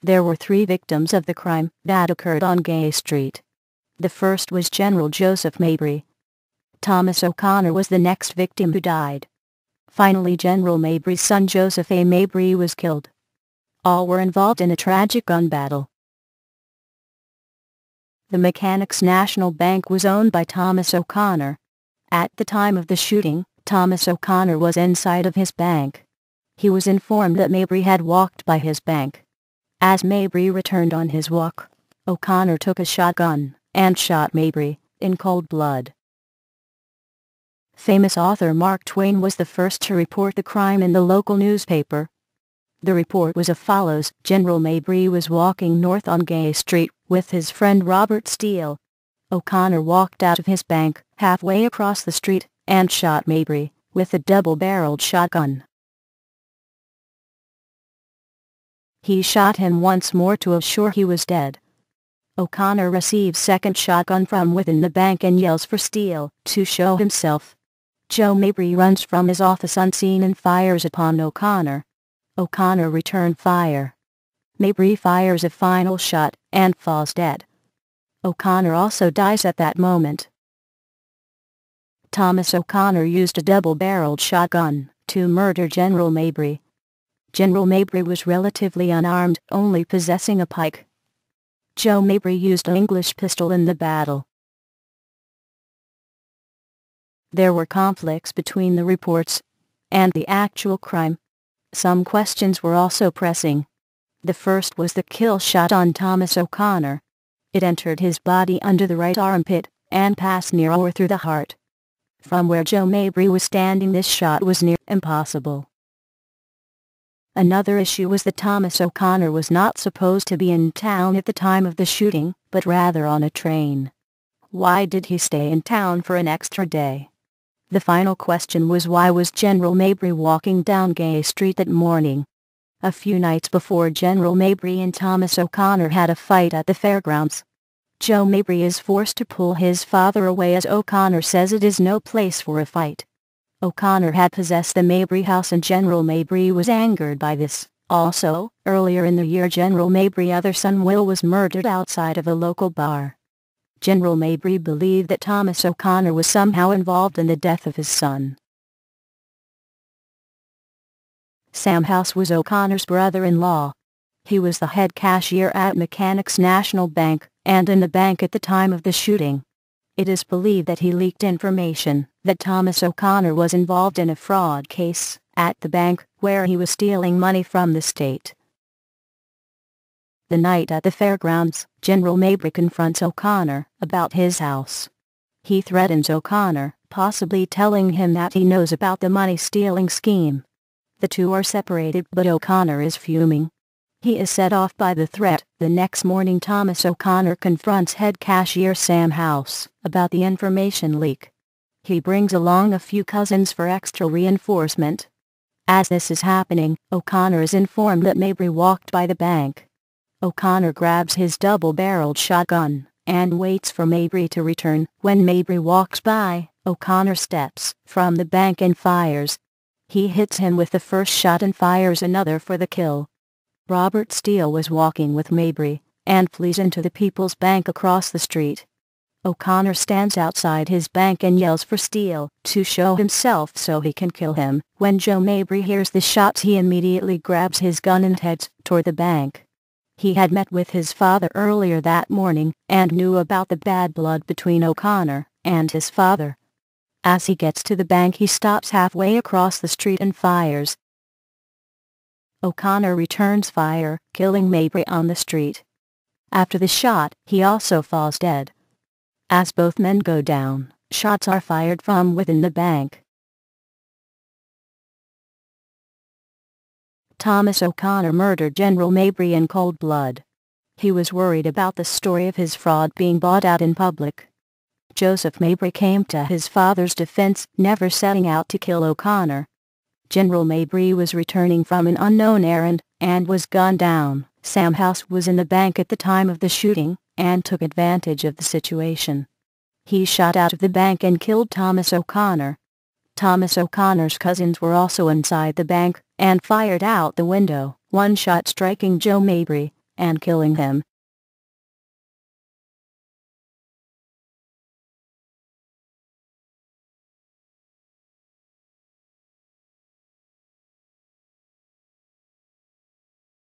There were 3 victims of the crime that occurred on Gay Street. The first was General Joseph Mabry. Thomas O'Connor was the next victim who died. Finally, General Mabry's son Joseph A. Mabry was killed. All were involved in a tragic gun battle. The Mechanics National Bank was owned by Thomas O'Connor. At the time of the shooting, Thomas O'Connor was inside of his bank. He was informed that Mabry had walked by his bank. As Mabry returned on his walk, O'Connor took a shotgun and shot Mabry in cold blood. Famous author Mark Twain was the first to report the crime in the local newspaper. The report was as follows: General Mabry was walking north on Gay Street with his friend Robert Steele. O'Connor walked out of his bank halfway across the street and shot Mabry with a double-barreled shotgun. He shot him once more to assure he was dead. O'Connor receives second shotgun from within the bank and yells for Steele to show himself. Joe Mabry runs from his office unseen and fires upon O'Connor. O'Connor returned fire. Mabry fires a final shot and falls dead. O'Connor also dies at that moment. Thomas O'Connor used a double-barreled shotgun to murder General Mabry. General Mabry was relatively unarmed, only possessing a pike. Joe Mabry used an English pistol in the battle. There were conflicts between the reports and the actual crime. Some questions were also pressing. The first was the kill shot on Thomas O'Connor. It entered his body under the right armpit and passed near or through the heart. From where Joe Mabry was standing, this shot was near impossible. Another issue was that Thomas O'Connor was not supposed to be in town at the time of the shooting, but rather on a train. Why did he stay in town for an extra day? The final question was, why was General Mabry walking down Gay Street that morning? A few nights before, General Mabry and Thomas O'Connor had a fight at the fairgrounds. Joe Mabry is forced to pull his father away as O'Connor says it is no place for a fight. O'Connor had possessed the Mabry house and General Mabry was angered by this. Also, earlier in the year, General Mabry's other son Will was murdered outside of a local bar. General Mabry believed that Thomas O'Connor was somehow involved in the death of his son. Sam House was O'Connor's brother-in-law. He was the head cashier at Mechanics National Bank and in the bank at the time of the shooting. It is believed that he leaked information that Thomas O'Connor was involved in a fraud case at the bank where he was stealing money from the state. The night at the fairgrounds, General Mabry confronts O'Connor about his house. He threatens O'Connor, possibly telling him that he knows about the money-stealing scheme. The two are separated, but O'Connor is fuming. He is set off by the threat. The next morning, Thomas O'Connor confronts head cashier Sam House about the information leak. He brings along a few cousins for extra reinforcement. As this is happening, O'Connor is informed that Mabry walked by the bank. O'Connor grabs his double-barreled shotgun and waits for Mabry to return. When Mabry walks by, O'Connor steps from the bank and fires. He hits him with the first shot and fires another for the kill. Robert Steele was walking with Mabry and flees into the People's Bank across the street. O'Connor stands outside his bank and yells for Steele to show himself so he can kill him. When Joe Mabry hears the shots, he immediately grabs his gun and heads toward the bank. He had met with his father earlier that morning and knew about the bad blood between O'Connor and his father. As he gets to the bank, he stops halfway across the street and fires. O'Connor returns fire, killing Mabry on the street. After the shot, he also falls dead. As both men go down, shots are fired from within the bank. Thomas O'Connor murdered General Mabry in cold blood. He was worried about the story of his fraud being brought out in public. Joseph Mabry came to his father's defense, never setting out to kill O'Connor. General Mabry was returning from an unknown errand and was gunned down. Sam House was in the bank at the time of the shooting and took advantage of the situation. He shot out of the bank and killed Thomas O'Connor. Thomas O'Connor's cousins were also inside the bank and fired out the window, one shot striking Joe Mabry and killing him.